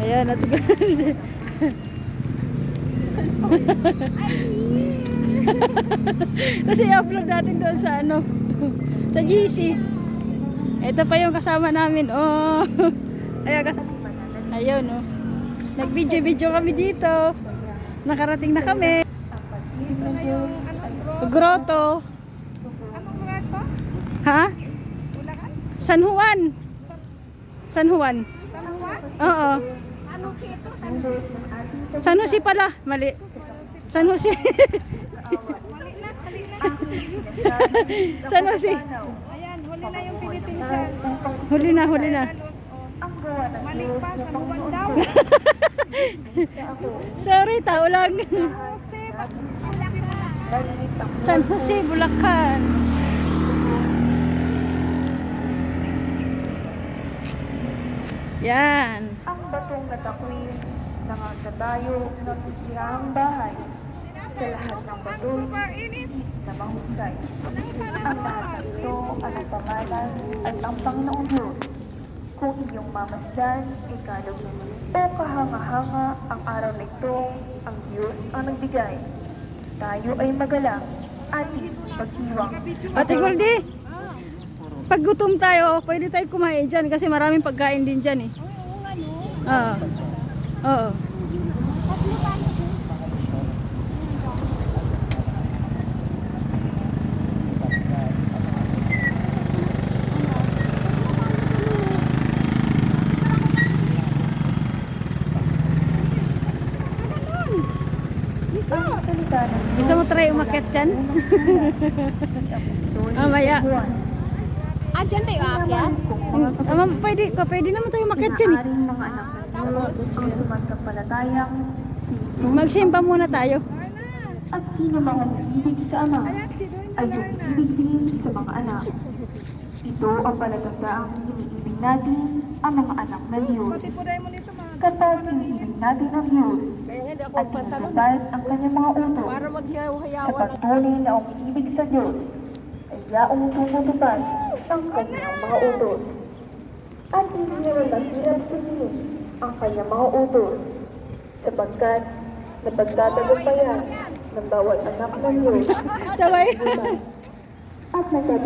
Ayan, natugal. Kasi i-upload natin doon sa ano, sa GC. Ito pa yung kasama namin. Oh. Ayan, ayun, oh. Nag-video kami dito. Nakarating na kami. Ito na yung Grotto. Anong lugar to? Ha? Bulacan? San Juan. San Juan. San Juan? Oo. Ano si ito? San Juan? San Jose pala. Mali. San Jose. Mali na. San Jose. Ayan, huli na yung penitensya. Huli na, huli na. Mali pa, San Juan daw. Sorry, tao lang. Jose, San Jose, Bulacan. Yan. Ang batong natakwil ng kabayo ng isirang bahay sa lahat ng bato super init. na mahusay. Ang lahat ng ito ang pangalan at ang Panginoong Diyos. Kung iyong mamasdan, ikalaw o kahanga-hanga ang araw na ito, ang Diyos ang nagbigay. Tayo ay magalang at pag-iwang. Ate Goldie, pag gutom tayo, pwede tayo kumain dyan kasi maraming pagkain din dyan eh. Oo, ano? Oo. Oo. Ang salita ng Gusto mo try umakyat dyan? Mamaya. Ah, dyan tayo aakyat? Pwede naman tayo umakyat dyan eh. Pinaaring mga anak ng Diyos ang sumasampalatayang si Jesus Magsimba muna tayo. at sino mga umiibig sa Ama Ayan, si Doña ay Lorna. umiibig din sa mga anak. Ito ang palatandaang iniibig natin ang mga anak ng Diyos. Pati po mo nito mga Kapag iniibig natin ang Diyos kaya nga di ako at inusunod ang kanyang mga utos para sa maghayaw-hayawan. pagtunay na umiibig sa Diyos ay yaong tumutupad ang kanyang mga utos. At hindi nyo naghirap sundin ang kanyang mga utos sapagkat napagtatagumpayan ng bawat anak ng Diyos Sabay. at nagtatagumpayan